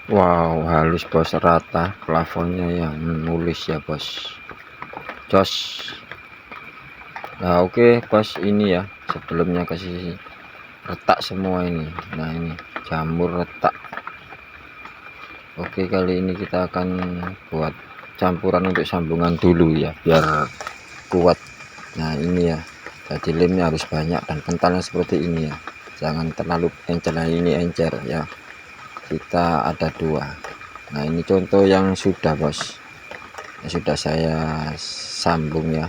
Wow, halus bos, rata plafonnya yang nulis ya bos. Jos. Nah oke bos, ini ya sebelumnya kasih retak semua ini. Nah ini jamur retak. Oke, kali ini kita akan buat campuran untuk sambungan dulu ya biar kuat. Nah ini ya, jadi lemnya harus banyak dan kentalnya seperti ini ya, jangan terlalu encer. Nah ini encer ya, kita ada dua. Nah ini contoh yang sudah bos, yang sudah saya sambung ya.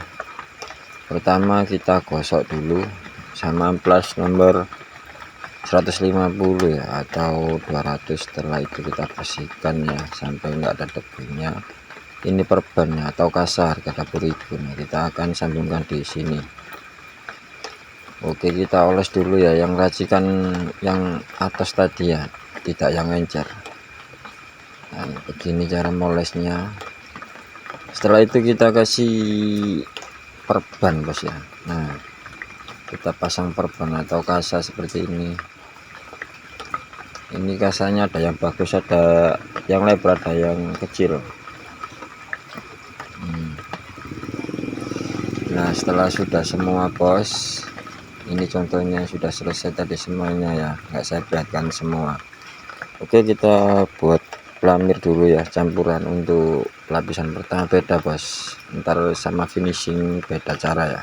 Pertama kita gosok dulu sama amplas nomor 150 ya atau 200. Setelah itu kita bersihkan ya sampai enggak ada debunya. Ini perban ya, atau kasar harga 10.000. Nah, kita akan sambungkan di sini. Oke, kita oles dulu ya yang racikan yang atas tadi ya, tidak yang encer. Nah, begini cara molesnya. Setelah itu kita kasih perban bos ya. Nah, kita pasang perban atau kasa seperti ini. Ini kasanya ada yang bagus, ada yang lebar, ada yang kecil. Nah setelah sudah semua bos, ini contohnya sudah selesai tadi semuanya ya, nggak saya perlihatkan semua. Oke, kita buat pelamir dulu ya, campuran. Untuk lapisan pertama beda bos, ntar sama finishing beda cara ya.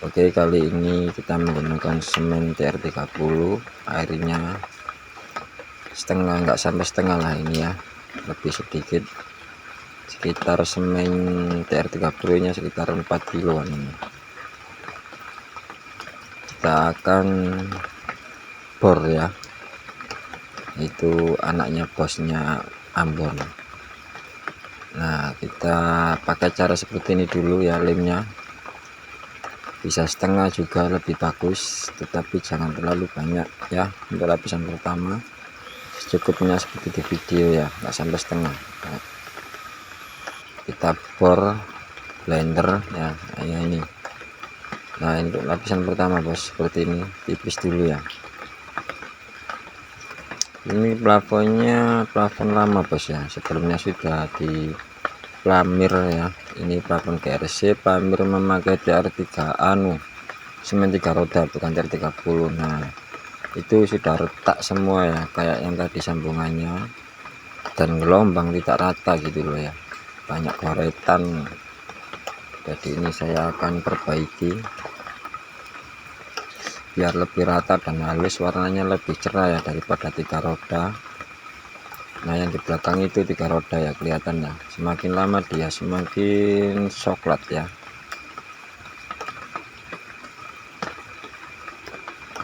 Oke, kali ini kita menggunakan semen TR30, airnya setengah, nggak sampai setengah lah ini ya, lebih sedikit, sekitar semen TR30 nya sekitar 4 kiloan ini. Kita akan bor ya, itu anaknya bosnya Ambon. Nah kita pakai cara seperti ini dulu ya, lemnya bisa setengah juga lebih bagus, tetapi jangan terlalu banyak ya untuk lapisan pertama, secukupnya seperti di video ya, nggak sampai setengah. Nah, kita bor blender ya, kayak ini. Nah untuk lapisan pertama bos seperti ini, tipis dulu ya. Ini plafonnya plafon lama bos ya, sebelumnya sudah di pelamir ya. Ini plafon GRC, pelamir memakai TR3 semen 3 roda, bukan TR30. Nah itu sudah retak semua ya, kayak yang tadi sambungannya, dan gelombang tidak rata gitu loh ya, banyak goretan. Jadi ini saya akan perbaiki biar lebih rata dan halus, warnanya lebih cerah ya daripada 3 roda. Nah yang di belakang itu 3 roda ya, kelihatannya semakin lama dia semakin coklat ya.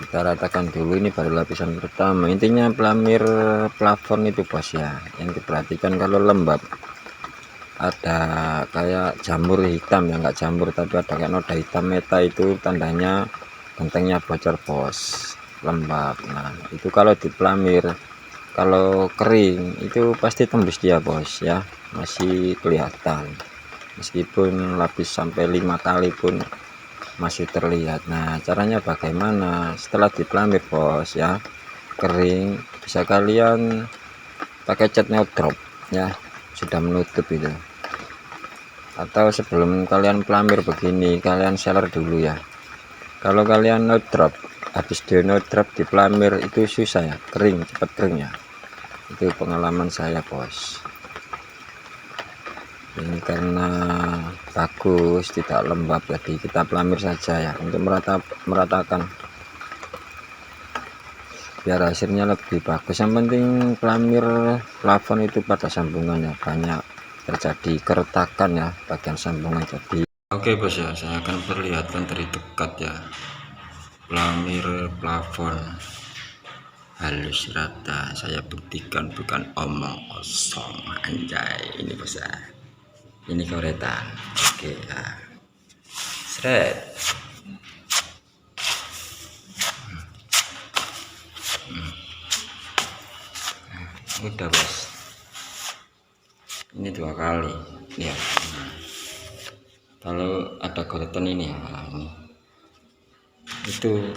Kita ratakan dulu, ini baru lapisan pertama. Intinya pelamir plafon itu bos ya, yang diperhatikan kalau lembab ada kayak jamur hitam ya, nggak jamur tapi ada kayak noda hitam meta, itu tandanya gentengnya bocor bos, lembab. Nah itu kalau di pelamir, kalau kering itu pasti tembus dia bos ya, masih kelihatan meskipun lapis sampai 5 kali pun masih terlihat. Nah caranya bagaimana? Setelah di pelamir bos ya, kering, bisa kalian pakai cat neutral ya, sudah menutup itu. Atau sebelum kalian pelamir begini, kalian seler dulu ya. Kalau kalian no drop, habis di no drop di pelamir itu susah ya, kering, cepat kering ya. Itu pengalaman saya bos. Ini karena bagus, tidak lembab, jadi kita pelamir saja ya untuk meratakan biar hasilnya lebih bagus. Yang penting pelamir plafon itu pada sambungannya banyak terjadi keretakan ya, bagian sambungan. Jadi oke bos ya, saya akan perlihatkan dari dekat ya, pelamir plafon halus rata. Saya buktikan, bukan omong kosong, anjay. Ini bos ya, ini goretan. Oke ya, seret. Udah bos, ini 2 kali ya. Kalau ada goretan ini ya, ini itu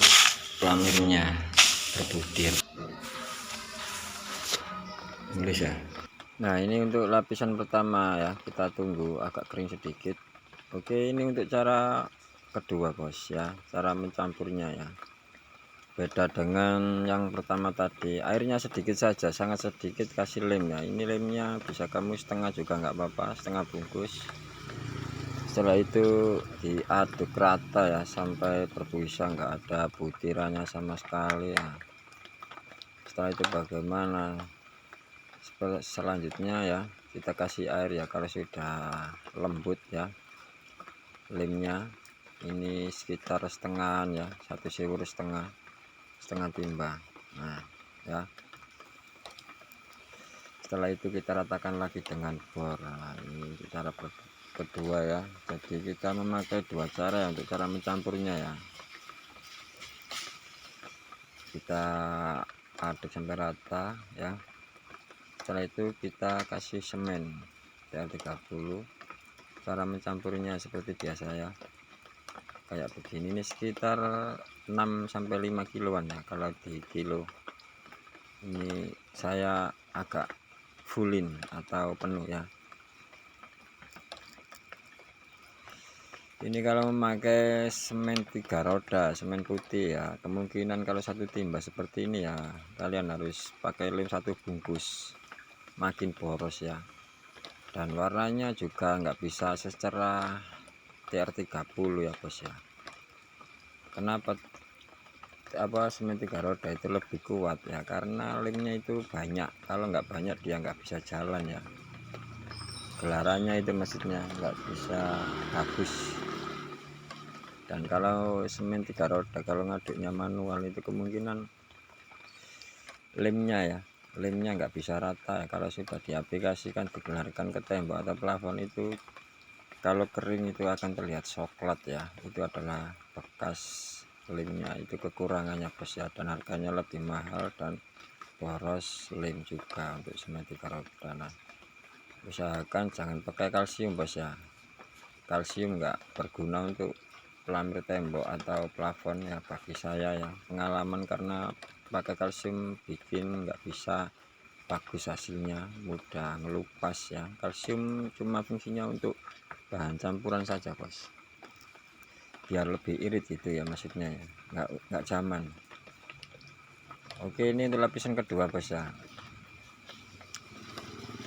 pelamirnya berbutir. tulis ya. Nah, ini untuk lapisan pertama ya, kita tunggu agak kering sedikit. Oke, ini untuk cara kedua bos ya, cara mencampurnya ya. Beda dengan yang pertama tadi, airnya sedikit saja, sangat sedikit, kasih lem ya. Ini lemnya bisa kamu setengah juga nggak apa-apa, setengah bungkus. Setelah itu diaduk rata ya, sampai berbusa, nggak ada butirannya sama sekali ya. Setelah itu bagaimana selanjutnya ya, kita kasih air ya. Kalau sudah lembut ya lemnya, ini sekitar setengah ya, 1 setengah timba. Nah ya, setelah itu kita ratakan lagi dengan bor. Nah, ini cara kedua ya. Jadi kita memakai dua cara ya untuk cara mencampurnya ya. Kita aduk sampai rata ya. Setelah itu kita kasih semen TR30. Cara mencampurnya seperti biasa ya, kayak begini. Ini sekitar 6-5 kiloan ya. Kalau di kilo ini saya agak fullin atau penuh ya. Ini kalau memakai semen 3 roda, semen putih ya, kemungkinan kalau satu timba seperti ini ya, kalian harus pakai lem 1 bungkus, makin boros ya. Dan warnanya juga nggak bisa secerah TR30 ya bos ya. Kenapa semen 3 roda itu lebih kuat ya, karena lemnya itu banyak. Kalau nggak banyak dia nggak bisa jalan ya, gelarannya itu maksudnya nggak bisa bagus. Dan kalau semen 3 roda, kalau ngaduknya manual itu kemungkinan lemnya nggak bisa rata ya. Kalau sudah diaplikasikan, digelarkan ke tembok atau plafon itu, kalau kering itu akan terlihat coklat ya. Itu adalah bekas lemnya, itu kekurangannya bos ya. Dan harganya lebih mahal dan boros lem juga untuk semen 3 roda. Nah, usahakan jangan pakai kalsium bos ya. Kalsium nggak berguna untuk pelamir tembok atau plafon ya bagi saya ya, pengalaman. Karena pakai kalsium bikin nggak bisa bagus hasilnya, mudah ngelupas ya. Kalsium cuma fungsinya untuk bahan campuran saja bos, biar lebih irit gitu ya maksudnya ya, nggak zaman. Oke, ini untuk lapisan kedua bos ya.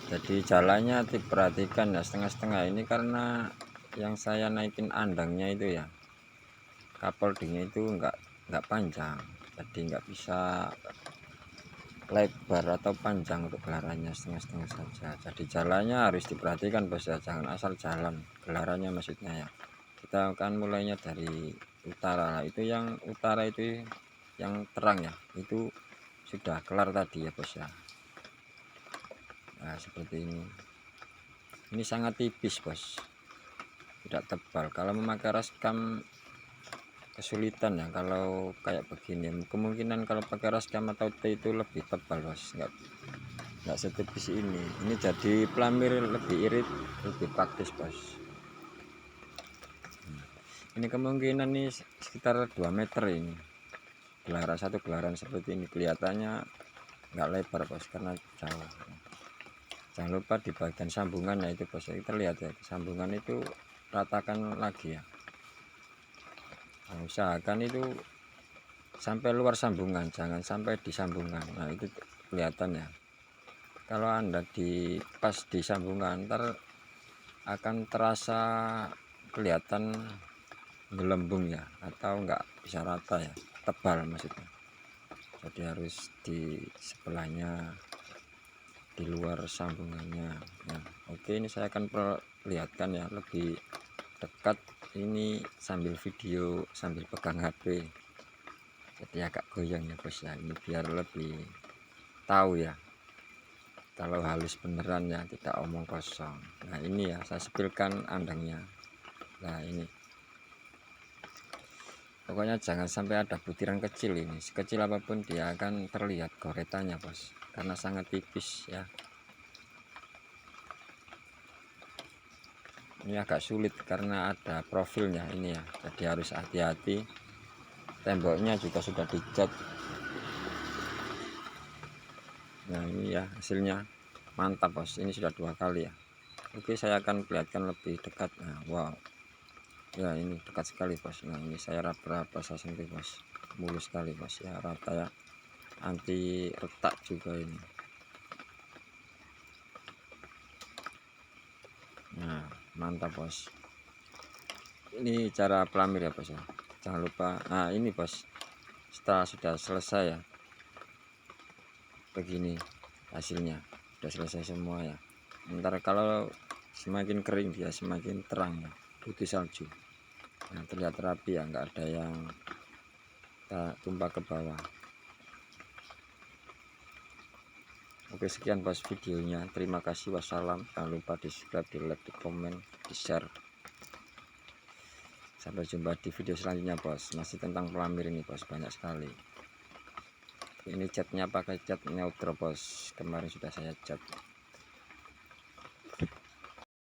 Jadi jalannya diperhatikan ya, setengah-setengah. Ini karena yang saya naikin andangnya itu ya, kapoldingnya itu nggak panjang, jadi nggak bisa lebar atau panjang untuk gelarannya, setengah-setengah saja. Jadi jalannya harus diperhatikan bos ya, jangan asal jalan gelarannya maksudnya ya. Kita akan mulainya dari utara. Nah, itu yang utara itu yang terang ya, itu sudah kelar tadi ya bos ya. Nah, seperti ini sangat tipis bos, tidak tebal. Kalau memakai raskam kesulitan ya. Kalau kayak begini kemungkinan kalau pakai raskam atau T itu lebih tebal bos, nggak setipis ini jadi pelamir lebih irit, lebih praktis bos. Ini kemungkinan nih sekitar 2 meter ini gelaran, satu gelaran seperti ini. Kelihatannya nggak lebar bos karena jauh. Jangan lupa di bagian sambungannya itu bos, kita lihat ya, sambungan itu ratakan lagi ya. Nah, usahakan itu sampai luar sambungan, jangan sampai di sambungan. Nah, itu kelihatan ya. Kalau Anda pas di sambungan, ntar akan terasa kelihatan gelembung ya, atau enggak bisa rata ya, tebal maksudnya. Jadi harus di sebelahnya, di luar sambungannya. Nah, oke, ini saya akan perlihatkan ya lebih dekat ini sambil video, sambil pegang HP. Jadi agak goyang ya bos ya, ini biar lebih tahu ya kalau halus beneran ya, tidak omong kosong. Nah, ini ya saya sepilkan andangnya. Nah, ini pokoknya jangan sampai ada butiran kecil. Ini sekecil apapun dia akan terlihat goretannya bos, karena sangat tipis ya. Ini agak sulit karena ada profilnya ini ya, jadi harus hati-hati. Temboknya juga sudah dicat. Nah, ini ya hasilnya. mantap bos, ini sudah 2 kali ya. Oke, saya akan perlihatkan lebih dekat. Nah, wow ya, ini dekat sekali bos. Nah, ini saya raba-raba, saya sentuh bos, mulus sekali bos ya, rata ya, anti retak juga ini. Nah, mantap bos, ini cara pelamir ya bos ya, jangan lupa. Nah ini bos, setelah sudah selesai ya, begini hasilnya, sudah selesai semua ya. Ntar kalau semakin kering dia semakin terang ya, putih salju. Nah, terlihat rapi ya, nggak ada yang tumpah ke bawah. Oke, sekian bos videonya, terima kasih, wassalam. Jangan lupa di subscribe, di like, di komen, di share. Sampai jumpa di video selanjutnya bos, masih tentang pelamir ini bos, banyak sekali. Ini catnya pakai cat neutral bos, kemarin sudah saya cat.